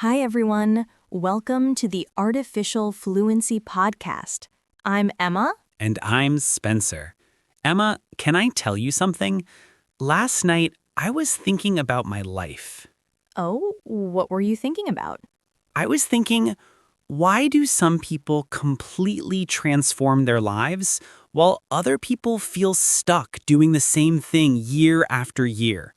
Hi, everyone. Welcome to the Artificial Fluency Podcast. I'm Emma. And I'm Spencer. Emma, can I tell you something? Last night, I was thinking about my life. Oh, what were you thinking about? I was thinking, why do some people completely transform their lives while other people feel stuck doing the same thing year after year?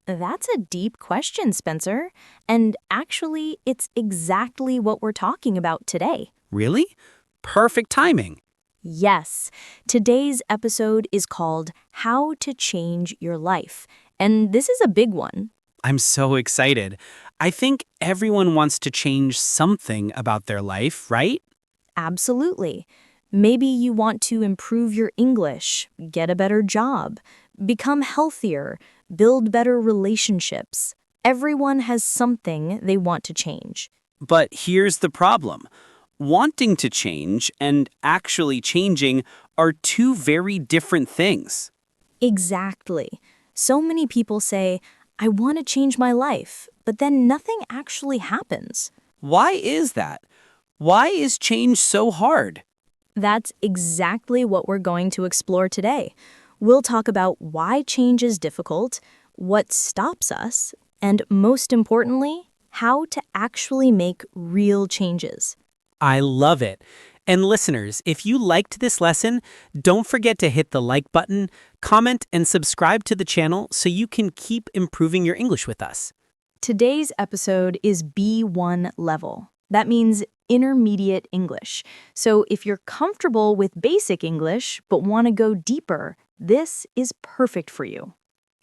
That's a deep question, Spencer. And actually, it's exactly what we're talking about today. Really? Perfect timing. Yes, today's episode is called How to Change Your Life. And this is a big one. I'm so excited. I think everyone wants to change something about their life, right? Absolutely. Maybe you want to improve your English, get a better job, become healthier, build better relationships. Everyone has something they want to change. But here's the problem. Wanting to change and actually changing are two very different things. Exactly. So many people say, I want to change my life, but then nothing actually happens. Why is that? Why is change so hard? That's exactly what we're going to explore today. We'll talk about why change is difficult, what stops us, and most importantly, how to actually make real changes. I love it. And listeners, if you liked this lesson, don't forget to hit the like button, comment, and subscribe to the channel so you can keep improving your English with us. Today's episode is B1 level. That means intermediate English. So if you're comfortable with basic English but want to go deeper, this is perfect for you.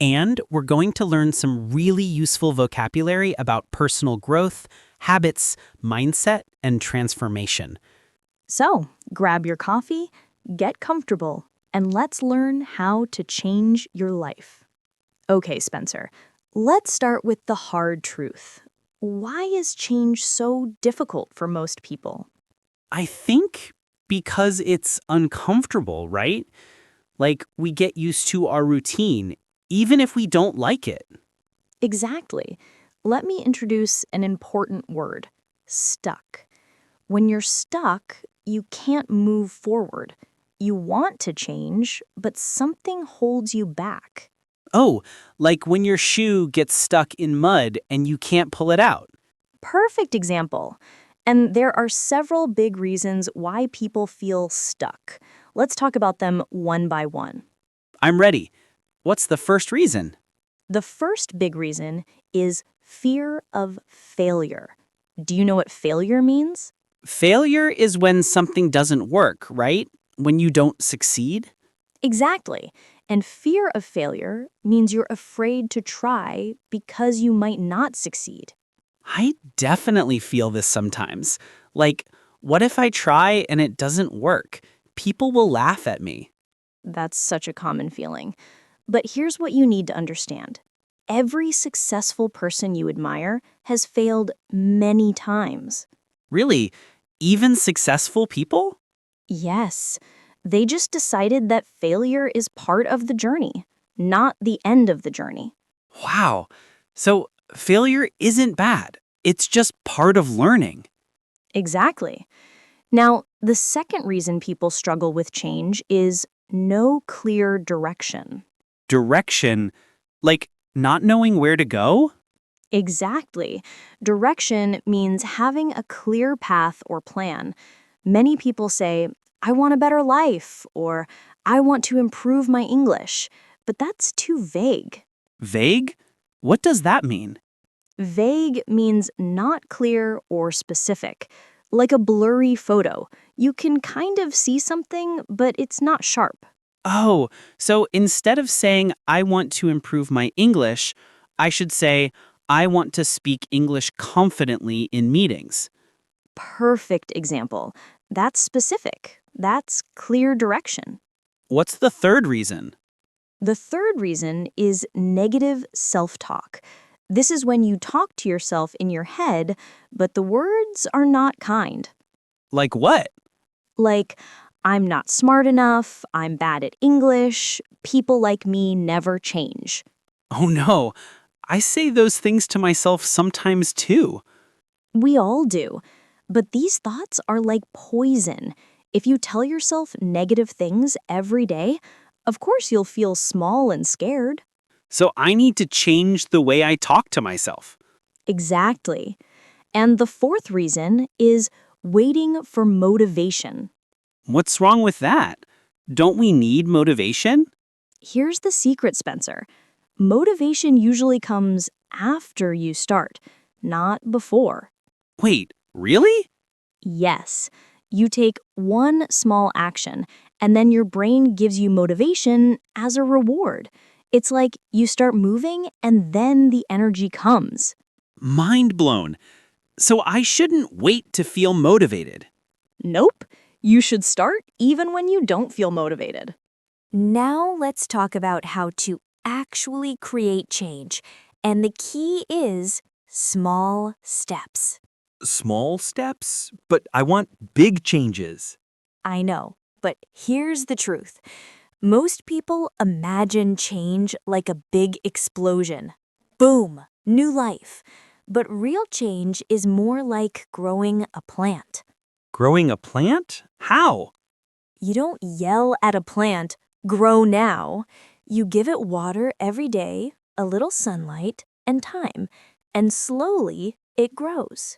And we're going to learn some really useful vocabulary about personal growth, habits, mindset, and transformation. So grab your coffee, get comfortable, and let's learn how to change your life. Okay, Spencer, let's start with the hard truth. Why is change so difficult for most people? I think because it's uncomfortable, right? Like we get used to our routine, even if we don't like it. Exactly. Let me introduce an important word, stuck. When you're stuck, you can't move forward. You want to change, but something holds you back. Oh, like when your shoe gets stuck in mud and you can't pull it out. Perfect example. And there are several big reasons why people feel stuck. Let's talk about them one by one. I'm ready. What's the first reason? The first big reason is fear of failure. Do you know what failure means? Failure is when something doesn't work, right? When you don't succeed. Exactly. And fear of failure means you're afraid to try because you might not succeed. I definitely feel this sometimes. Like, what if I try and it doesn't work? People will laugh at me. That's such a common feeling. But here's what you need to understand. Every successful person you admire has failed many times. Really? Even successful people? Yes, they just decided that failure is part of the journey, not the end of the journey. Wow. So, failure isn't bad. It's just part of learning. Exactly. Now, the second reason people struggle with change is no clear direction. Direction, like not knowing where to go? Exactly. Direction means having a clear path or plan. Many people say, I want a better life, or I want to improve my English, but that's too vague. Vague? What does that mean? Vague means not clear or specific. Like a blurry photo. You can kind of see something, but it's not sharp. Oh, so instead of saying, I want to improve my English, I should say, I want to speak English confidently in meetings. Perfect example. That's specific. That's clear direction. What's the third reason? The third reason is negative self-talk. This is when you talk to yourself in your head, but the words are not kind. Like what? Like, I'm not smart enough, I'm bad at English, people like me never change. Oh no, I say those things to myself sometimes too. We all do. But these thoughts are like poison. If you tell yourself negative things every day, of course you'll feel small and scared. So I need to change the way I talk to myself. Exactly. And the fourth reason is waiting for motivation. What's wrong with that? Don't we need motivation? Here's the secret, Spencer. Motivation usually comes after you start, not before. Wait, really? Yes, you take one small action, and then your brain gives you motivation as a reward. It's like you start moving, and then the energy comes. Mind blown. So I shouldn't wait to feel motivated. Nope, you should start even when you don't feel motivated. Now let's talk about how to actually create change. And the key is small steps. Small steps? But I want big changes. I know, but here's the truth. Most people imagine change like a big explosion. Boom, new life. But real change is more like growing a plant. Growing a plant? How? You don't yell at a plant, grow now. You give it water every day, a little sunlight, and time, and slowly it grows.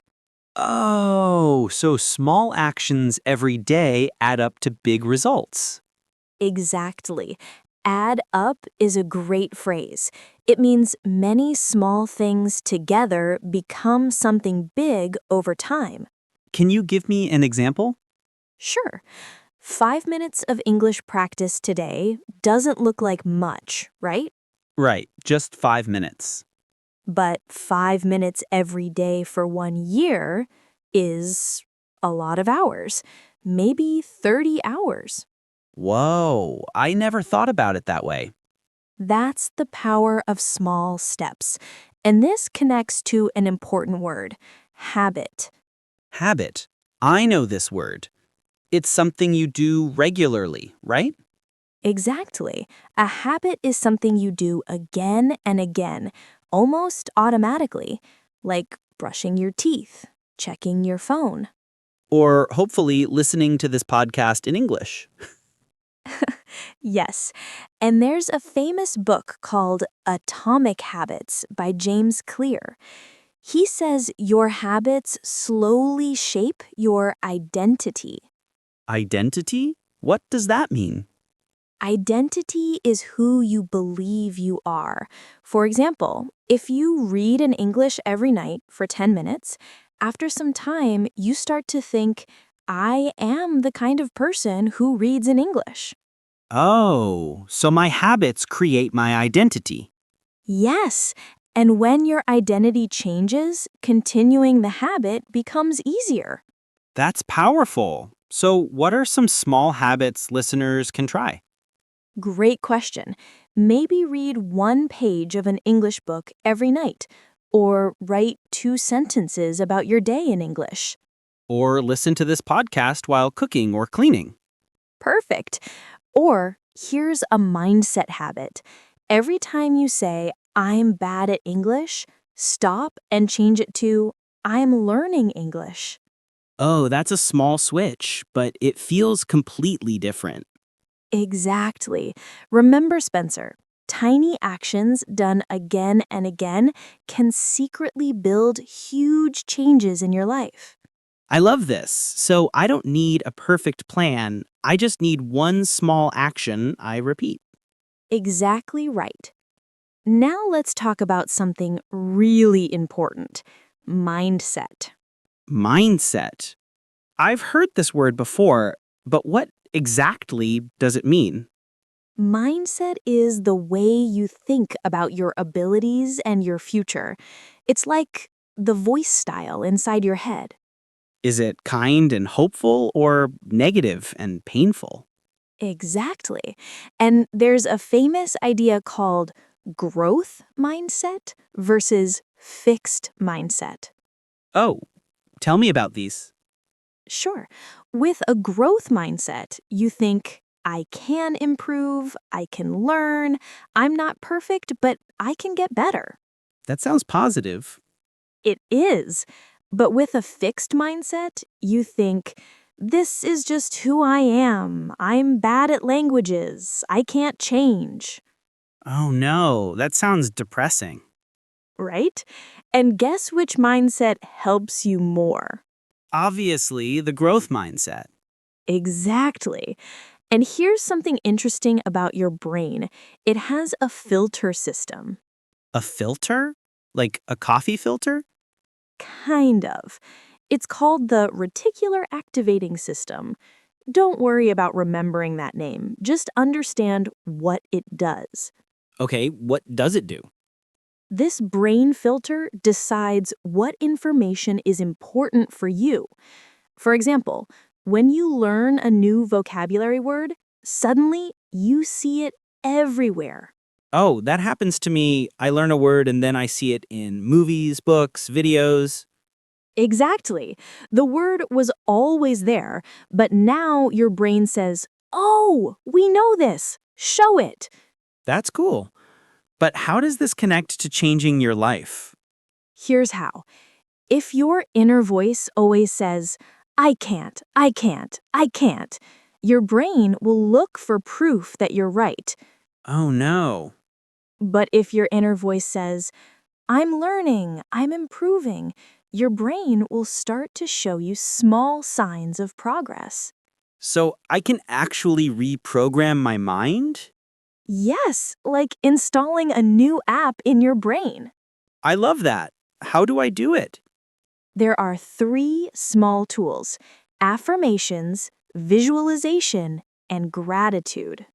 Oh, so small actions every day add up to big results. Exactly. Add up is a great phrase. It means many small things together become something big over time. Can you give me an example? Sure, 5 minutes of English practice today doesn't look like much, right? Right, just 5 minutes. But 5 minutes every day for 1 year is a lot of hours, maybe 30 hours. Whoa, I never thought about it that way. That's the power of small steps. And this connects to an important word, habit. Habit. I know this word. It's something you do regularly, right? Exactly. A habit is something you do again and again, almost automatically, like brushing your teeth, checking your phone. Or hopefully listening to this podcast in English. Yes, and there's a famous book called Atomic Habits by James Clear. He says your habits slowly shape your identity. Identity? What does that mean? Identity is who you believe you are. For example, if you read in English every night for 10 minutes, after some time you start to think, I am the kind of person who reads in English. Oh, so my habits create my identity. Yes, and when your identity changes, continuing the habit becomes easier. That's powerful. So what are some small habits listeners can try? Great question. Maybe read one page of an English book every night, or write 2 sentences about your day in English. Or listen to this podcast while cooking or cleaning. Perfect. Or here's a mindset habit. Every time you say, I'm bad at English, stop and change it to, I'm learning English. Oh, that's a small switch, but it feels completely different. Exactly. Remember, Spencer, tiny actions done again and again can secretly build huge changes in your life. I love this. So I don't need a perfect plan. I just need one small action I repeat. Exactly right. Now let's talk about something really important, mindset. Mindset. I've heard this word before, but what exactly does it mean? Mindset is the way you think about your abilities and your future. It's like the voice style inside your head. Is it kind and hopeful or negative and painful? Exactly. And there's a famous idea called growth mindset versus fixed mindset. Oh, tell me about these. Sure. With a growth mindset, you think, I can improve, I can learn, I'm not perfect, but I can get better. That sounds positive. It is. But with a fixed mindset, you think, this is just who I am. I'm bad at languages. I can't change. Oh no, that sounds depressing. Right? And guess which mindset helps you more? Obviously, the growth mindset. Exactly. And here's something interesting about your brain. It has a filter system. A filter? Like a coffee filter? Kind of. It's called the reticular activating system. Don't worry about remembering that name. Just understand what it does. Okay, what does it do? This brain filter decides what information is important for you. For example, when you learn a new vocabulary word, suddenly you see it everywhere. Oh, that happens to me. I learn a word and then I see it in movies, books, videos. Exactly. The word was always there, but now your brain says, "Oh, we know this. Show it." That's cool. But how does this connect to changing your life? Here's how. If your inner voice always says, "I can't, I can't, I can't," your brain will look for proof that you're right. Oh no. But if your inner voice says, "I'm learning, I'm improving," your brain will start to show you small signs of progress. So I can actually reprogram my mind? Yes, like installing a new app in your brain. I love that. How do I do it? There are 3 small tools: affirmations, visualization, and gratitude.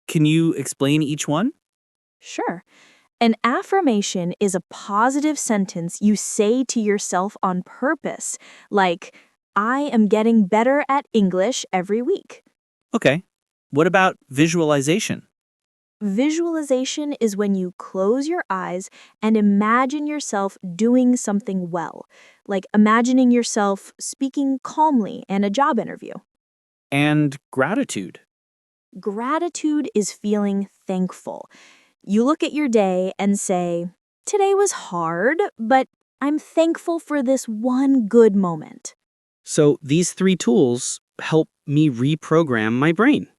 Can you explain each one? Sure. An affirmation is a positive sentence you say to yourself on purpose, like, "I am getting better at English every week." Okay. What about visualization? Visualization is when you close your eyes and imagine yourself doing something well, like imagining yourself speaking calmly in a job interview. And gratitude. Gratitude is feeling thankful. You look at your day and say, "Today was hard, but I'm thankful for this one good moment." So these 3 tools help me reprogram my brain.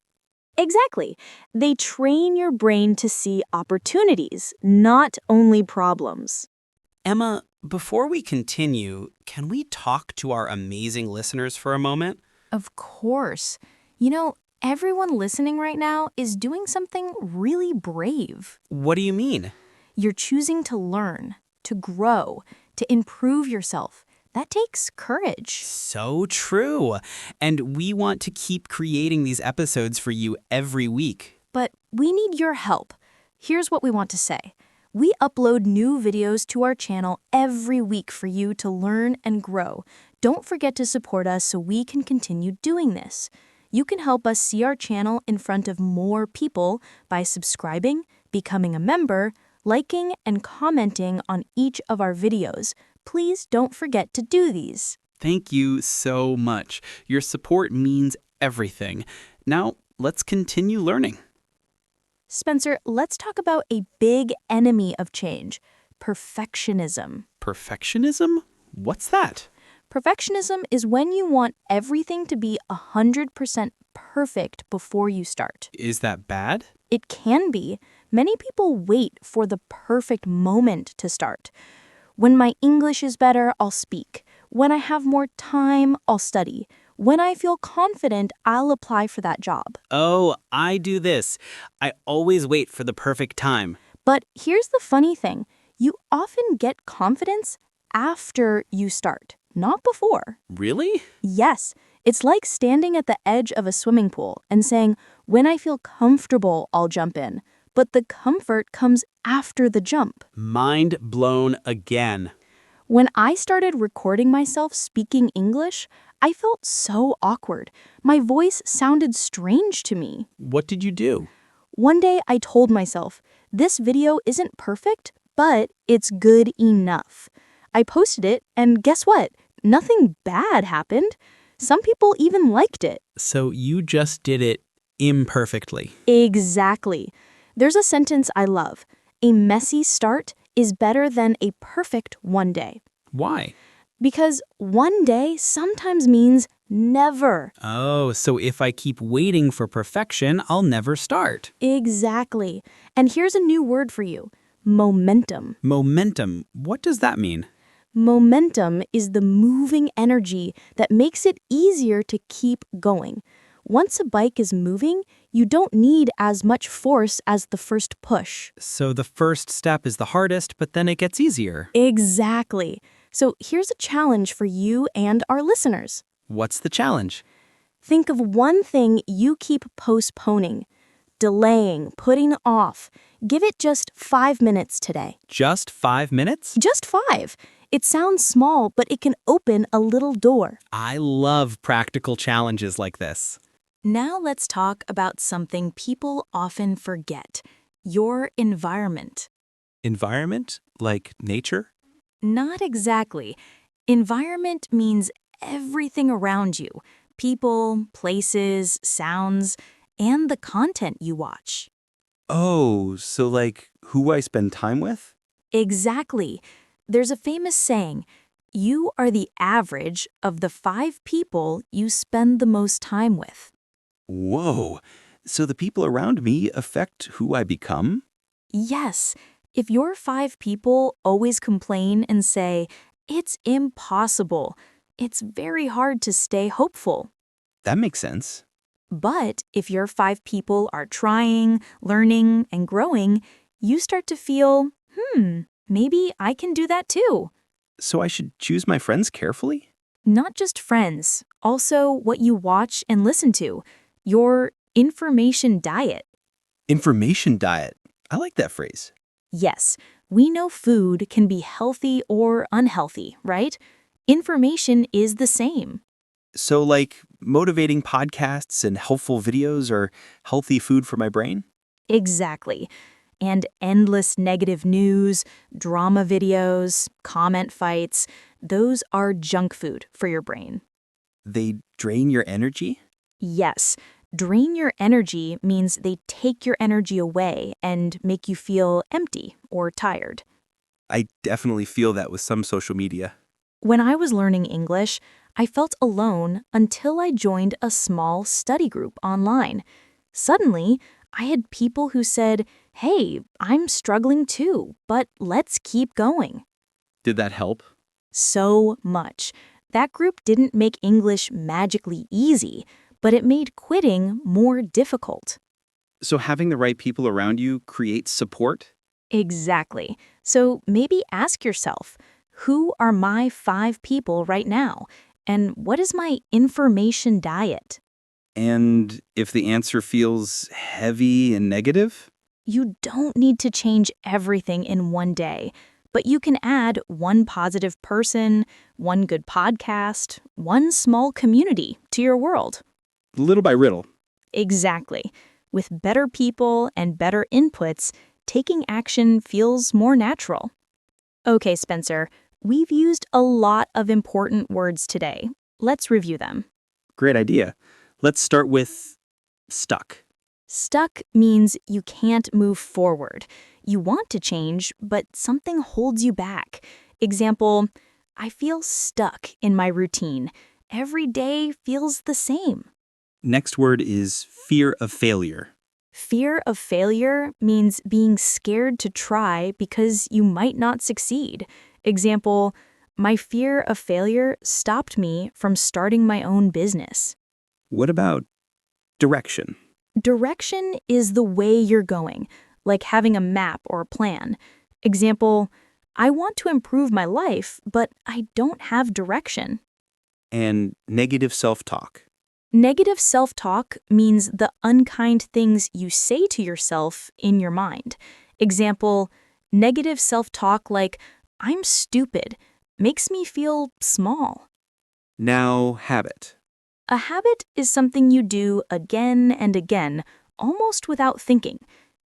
Exactly. They train your brain to see opportunities, not only problems. Emma, before we continue, can we talk to our amazing listeners for a moment? Of course. You know, everyone listening right now is doing something really brave. What do you mean? You're choosing to learn, to grow, to improve yourself. That takes courage. So true. And we want to keep creating these episodes for you every week. But we need your help. Here's what we want to say. We upload new videos to our channel every week for you to learn and grow. Don't forget to support us so we can continue doing this. You can help us see our channel in front of more people by subscribing, becoming a member, liking, and commenting on each of our videos. Please don't forget to do these. Thank you so much. Your support means everything. Now, let's continue learning. Spencer, let's talk about a big enemy of change: perfectionism. Perfectionism? What's that? Perfectionism is when you want everything to be 100% perfect before you start. Is that bad? It can be. Many people wait for the perfect moment to start. When my English is better, I'll speak. When I have more time, I'll study. When I feel confident, I'll apply for that job. Oh, I do this. I always wait for the perfect time. But here's the funny thing. You often get confidence after you start, not before. Really? Yes, it's like standing at the edge of a swimming pool and saying, "When I feel comfortable, I'll jump in." But the comfort comes after the jump. Mind blown again. When I started recording myself speaking English, I felt so awkward. My voice sounded strange to me. What did you do? One day I told myself, this video isn't perfect, but it's good enough. I posted it, and guess what? Nothing bad happened. Some people even liked it. So you just did it imperfectly. Exactly. There's a sentence I love. A messy start is better than a perfect one day. Why? Because one day sometimes means never. Oh, so if I keep waiting for perfection, I'll never start. Exactly. And here's a new word for you: momentum. Momentum, what does that mean? Momentum is the moving energy that makes it easier to keep going. Once a bike is moving, you don't need as much force as the first push. So the first step is the hardest, but then it gets easier. Exactly. So here's a challenge for you and our listeners. What's the challenge? Think of one thing you keep postponing, delaying, putting off. Give it just 5 minutes today. Just 5 minutes? Just 5. It sounds small, but it can open a little door. I love practical challenges like this. Now let's talk about something people often forget: your environment. Environment? Like nature? Not exactly. Environment means everything around you: people, places, sounds, and the content you watch. Oh, so like who I spend time with? Exactly. There's a famous saying: you are the average of the 5 people you spend the most time with. Whoa. So the people around me affect who I become? Yes, if your 5 people always complain and say, "It's impossible," it's very hard to stay hopeful. That makes sense. But if your 5 people are trying, learning, and growing, you start to feel, maybe I can do that too. So I should choose my friends carefully? Not just friends, also what you watch and listen to, your information diet. Information diet. I like that phrase. Yes, we know food can be healthy or unhealthy, right? Information is the same. So like motivating podcasts and helpful videos are healthy food for my brain? Exactly. And endless negative news, drama videos, comment fights, those are junk food for your brain. They drain your energy? Yes, drain your energy means they take your energy away and make you feel empty or tired. I definitely feel that with some social media. When I was learning English, I felt alone until I joined a small study group online. Suddenly, I had people who said, "Hey, I'm struggling too, but let's keep going." Did that help? So much. That group didn't make English magically easy, but it made quitting more difficult. So having the right people around you creates support? Exactly. So maybe ask yourself, who are my 5 people right now? And what is my information diet? And if the answer feels heavy and negative? You don't need to change everything in one day, but you can add one positive person, one good podcast, one small community to your world. Little by little. Exactly. With better people and better inputs, taking action feels more natural. Okay, Spencer, we've used a lot of important words today. Let's review them. Great idea. Let's start with stuck. Stuck means you can't move forward. You want to change, but something holds you back. Example, I feel stuck in my routine. Every day feels the same. Next word is fear of failure. Fear of failure means being scared to try because you might not succeed. Example, my fear of failure stopped me from starting my own business. What about direction? Direction is the way you're going, like having a map or a plan. Example, I want to improve my life, but I don't have direction. And negative self-talk. Negative self-talk means the unkind things you say to yourself in your mind. Example, negative self-talk like, I'm stupid, makes me feel small. Now, habit. A habit is something you do again and again, almost without thinking.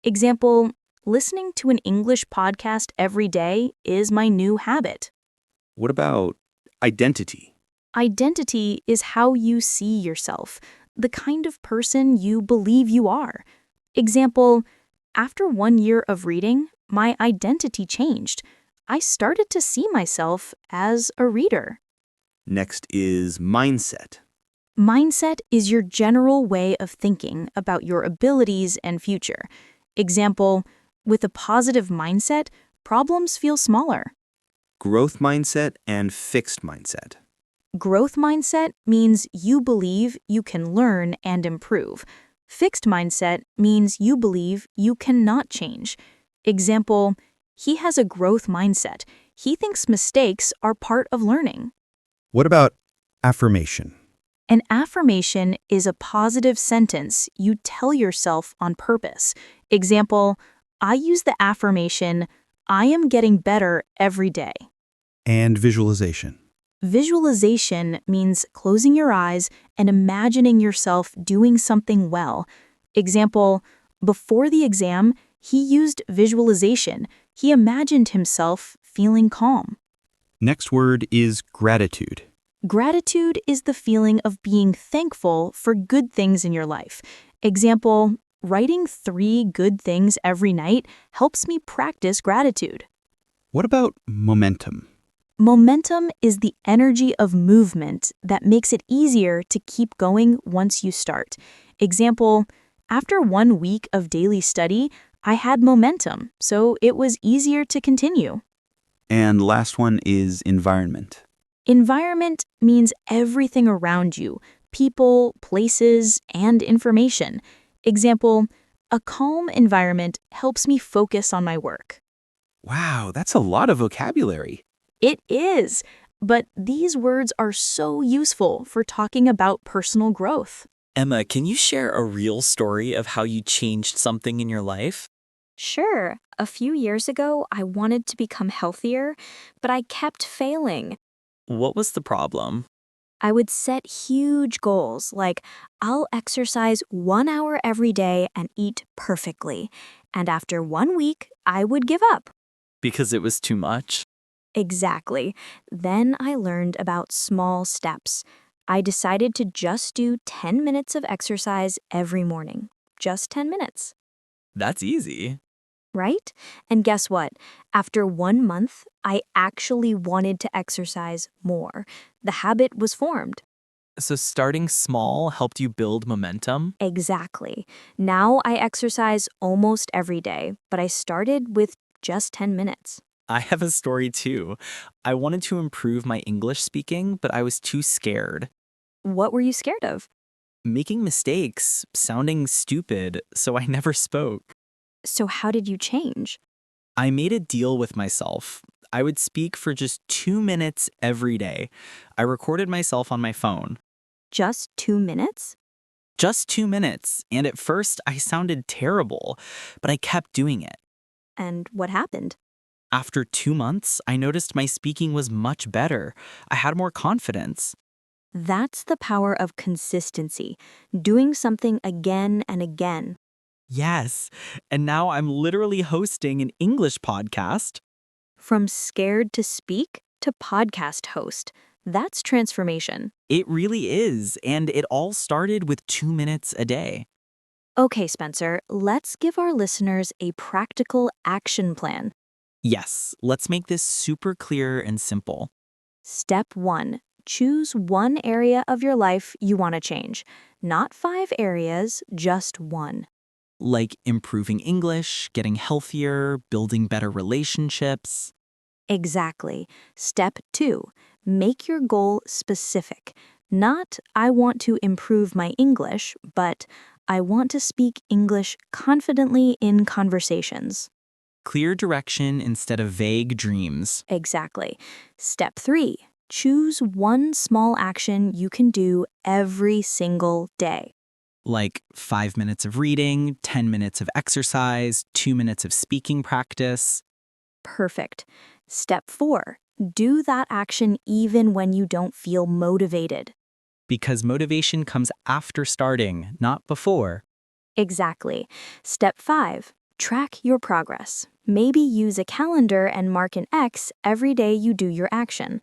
Example, listening to an English podcast every day is my new habit. What about identity? Identity is how you see yourself, the kind of person you believe you are. Example, after 1 year of reading, my identity changed. I started to see myself as a reader. Next is mindset. Mindset is your general way of thinking about your abilities and future. Example, with a positive mindset, problems feel smaller. Growth mindset and fixed mindset. Growth mindset means you believe you can learn and improve. Fixed mindset means you believe you cannot change. Example, he has a growth mindset. He thinks mistakes are part of learning. What about affirmation? An affirmation is a positive sentence you tell yourself on purpose. Example, I use the affirmation, I am getting better every day. And visualization? Visualization means closing your eyes and imagining yourself doing something well. Example, before the exam, he used visualization. He imagined himself feeling calm. Next word is gratitude. Gratitude is the feeling of being thankful for good things in your life. Example, writing 3 good things every night helps me practice gratitude. What about momentum? Momentum is the energy of movement that makes it easier to keep going once you start. Example, after 1 week of daily study, I had momentum, so it was easier to continue. And last one is environment. Environment means everything around you, people, places, and information. Example, a calm environment helps me focus on my work. Wow, that's a lot of vocabulary. It is, but these words are so useful for talking about personal growth. Emma, can you share a real story of how you changed something in your life? Sure, a few years ago, I wanted to become healthier, but I kept failing. What was the problem? I would set huge goals like, I'll exercise 1 hour every day and eat perfectly. And after 1 week, I would give up. Because it was too much? Exactly. Then I learned about small steps. I decided to just do 10 minutes of exercise every morning. Just 10 minutes. That's easy. Right? And guess what? After 1 month, I actually wanted to exercise more. The habit was formed. So starting small helped you build momentum? Exactly. Now I exercise almost every day, but I started with just 10 minutes. I have a story too. I wanted to improve my English speaking, but I was too scared. What were you scared of? Making mistakes, sounding stupid, so I never spoke. So how did you change? I made a deal with myself. I would speak for just 2 minutes every day. I recorded myself on my phone. Just 2 minutes? Just 2 minutes, and at first I sounded terrible, but I kept doing it. And what happened? After 2 months, I noticed my speaking was much better. I had more confidence. That's the power of consistency, doing something again and again. Yes, and now I'm literally hosting an English podcast. From scared to speak to podcast host. That's transformation. It really is, and it all started with 2 minutes a day. Okay, Spencer, let's give our listeners a practical action plan. Yes, let's make this super clear and simple. Step 1. Choose one area of your life you want to change. Not 5 areas, just one. Like improving English, getting healthier, building better relationships. Exactly. Step 2. Make your goal specific. Not, I want to improve my English, but I want to speak English confidently in conversations. Clear direction instead of vague dreams. Exactly. Step 3. Choose one small action you can do every single day. Like 5 minutes of reading, 10 minutes of exercise, 2 minutes of speaking practice. Perfect. Step 4. Do that action even when you don't feel motivated. Because motivation comes after starting, not before. Exactly. Step 5. Track your progress. Maybe use a calendar and mark an X every day you do your action.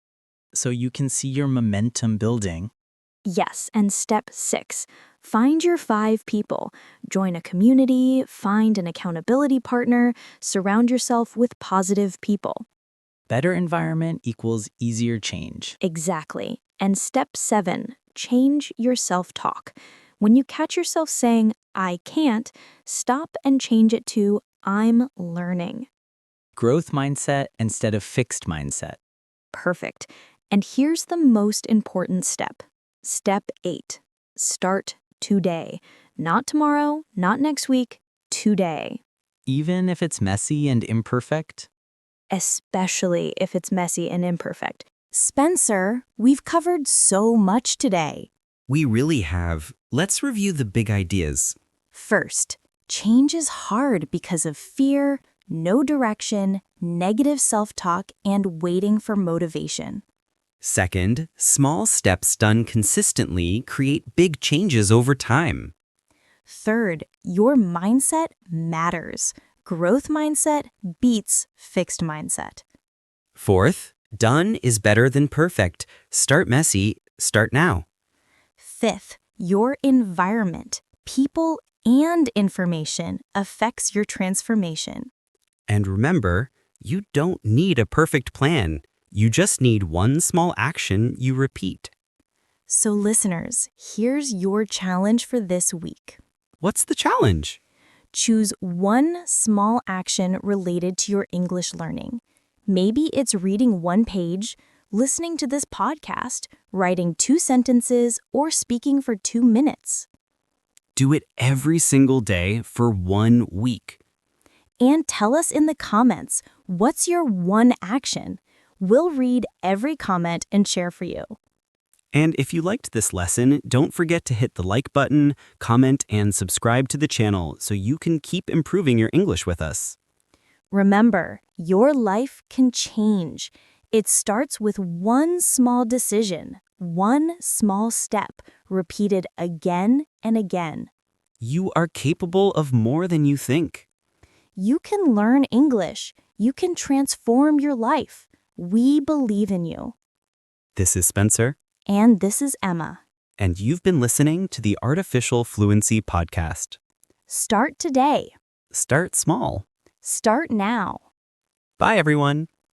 So you can see your momentum building. Yes, and step 6. Find your 5 people. Join a community, find an accountability partner, surround yourself with positive people. Better environment equals easier change. Exactly. And step 7, change your self-talk. When you catch yourself saying, I can't, stop and change it to, I'm learning. Growth mindset instead of fixed mindset. Perfect. And here's the most important step. Step 8, start today. Not tomorrow, not next week, today. Even if it's messy and imperfect? Especially if it's messy and imperfect. Spencer, we've covered so much today. We really have. Let's review the big ideas. First, change is hard because of fear, no direction, negative self-talk, and waiting for motivation. Second, small steps done consistently create big changes over time. Third, your mindset matters. Growth mindset beats fixed mindset. Fourth, done is better than perfect. Start messy, start now. Fifth, your environment, people, and information affects your transformation. And remember, you don't need a perfect plan. You just need one small action you repeat. So listeners, here's your challenge for this week. What's the challenge? Choose one small action related to your English learning. Maybe it's reading one page, listening to this podcast, writing 2 sentences, or speaking for 2 minutes. Do it every single day for 1 week. And tell us in the comments, what's your one action? We'll read every comment and share for you. And if you liked this lesson, don't forget to hit the like button, comment, and subscribe to the channel so you can keep improving your English with us. Remember, your life can change. It starts with one small decision, one small step, repeated again and again. You are capable of more than you think. You can learn English. You can transform your life. We believe in you. This is Spencer. And this is Emma. And you've been listening to the Artificial Fluency Podcast. Start today. Start small. Start now. Bye, everyone.